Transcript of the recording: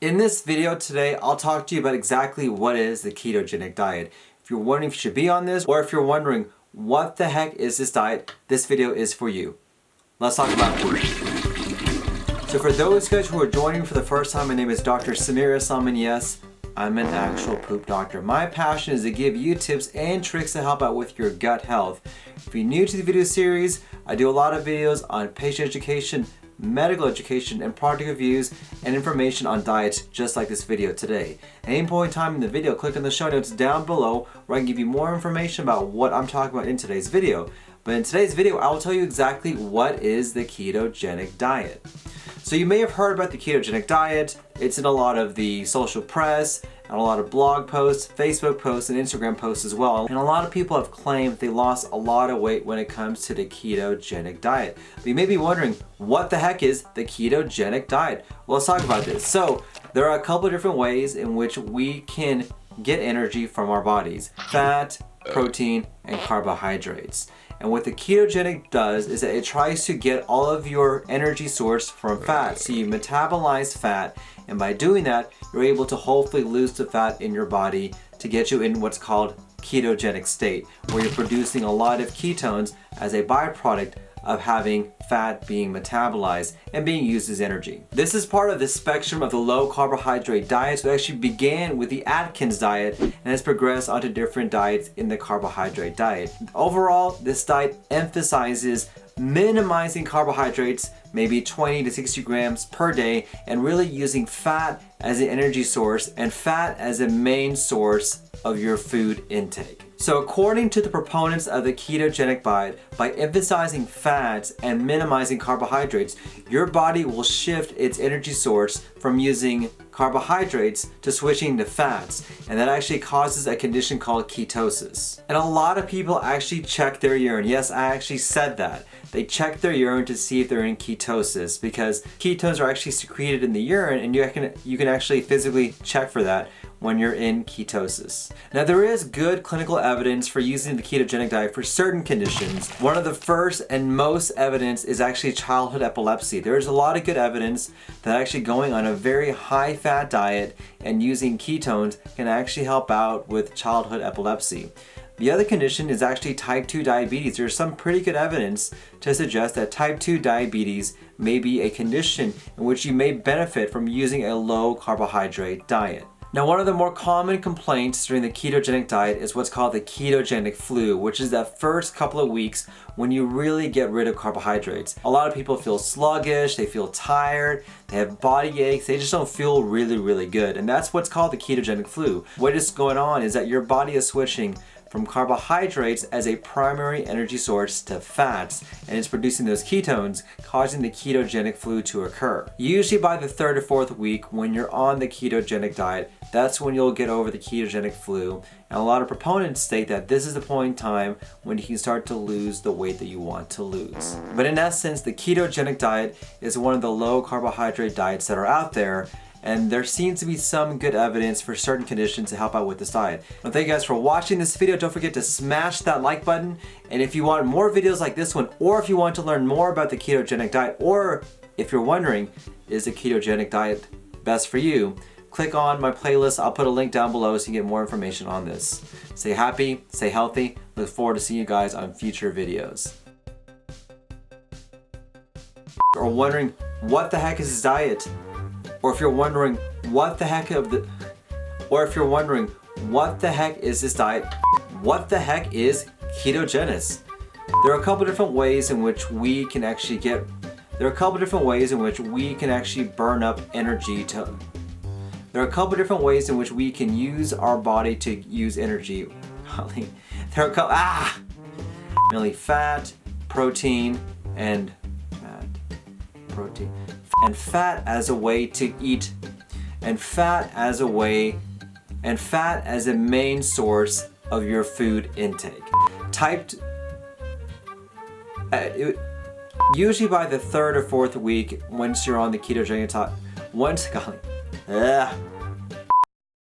In this video today, I'll talk to you about exactly what is the ketogenic diet. If you're wondering if you should be on this, or if you're wondering what the heck is this diet, this video is for you. Let's talk about food. So for those guys who are joining for the first time, my name is Dr. Samir Islam, and yes, I'm an actual poop doctor. My passion is to give you tips and tricks to help out with your gut health. If you're new to the video series, I do a lot of videos on patient education, medical education, and product reviews and information on diets just like this video today. At any point in time in the video, click on the show notes down below where I can give you more information about what I'm talking about in today's video. But in today's video, I will tell you exactly what is the ketogenic diet. So you may have heard about the ketogenic diet. It's in a lot of the social press, and a lot of blog posts, Facebook posts, and Instagram posts as well. And a lot of people have claimed they lost a lot of weight when it comes to the ketogenic diet. But you may be wondering, what the heck is the ketogenic diet? Well, let's talk about this. So there are a couple of different ways in which we can get energy from our bodies: fat, protein, and carbohydrates. And what the ketogenic does is that it tries to get all of your energy source from fat. So you metabolize fat, and by doing that, you're able to hopefully lose the fat in your body to get you in what's called ketogenic state, where you're producing a lot of ketones as a byproduct of having fat being metabolized and being used as energy. This is part of the spectrum of the low carbohydrate diet. So it actually began with the Atkins diet and has progressed onto different diets in the carbohydrate diet. Overall, this diet emphasizes minimizing carbohydrates, maybe 20 to 60 grams per day, and really using fat as an energy source and fat as a main source of your food intake. So according to the proponents of the ketogenic diet, by emphasizing fats and minimizing carbohydrates, your body will shift its energy source from using carbohydrates to switching to fats, and that actually causes a condition called ketosis. And a lot of people actually check their urine. Yes, I actually said that. They check their urine to see if they're in ketosis, because ketones are actually secreted in the urine, and you can actually physically check for that when you're in ketosis. Now, there is good clinical evidence for using the ketogenic diet for certain conditions. One of the first and most evidence is actually childhood epilepsy. There's a lot of good evidence that actually going on a very high fat diet and using ketones can actually help out with childhood epilepsy. The other condition is actually type 2 diabetes. There's some pretty good evidence to suggest that type 2 diabetes may be a condition in which you may benefit from using a low carbohydrate diet. Now, one of the more common complaints during the ketogenic diet is what's called the ketogenic flu, which is that first couple of weeks when you really get rid of carbohydrates. A lot of people feel sluggish, they feel tired, they have body aches, they just don't feel really good. And that's what's called the ketogenic flu. What is going on is that your body is switching from carbohydrates as a primary energy source to fats, and it's producing those ketones, causing the ketogenic flu to occur. Usually by the third or fourth week when you're on the ketogenic diet, that's when you'll get over the ketogenic flu. And a lot of proponents state that this is the point in time when you can start to lose the weight that you want to lose. But in essence, the ketogenic diet is one of the low carbohydrate diets that are out there, and there seems to be some good evidence for certain conditions to help out with this diet. Well, thank you guys for watching this video. Don't forget to smash that like button. And if you want more videos like this one, or if you want to learn more about the ketogenic diet, or if you're wondering, is the ketogenic diet best for you, click on my playlist. I'll put a link down below so you can get more information on this. Stay happy, stay healthy. Look forward to seeing you guys on future videos. Or wondering, what the heck is this diet? Or if you're wondering, what the heck is this diet? What the heck is ketogenesis? There are a couple different ways in which we can actually burn up energy There are a couple different ways in which we can use our body to use energy. There are a couple, mainly fat, protein, and fat as a way to eat, and fat as a main source of your food intake. Usually by the third or fourth week, once you're on the ketogenic diet,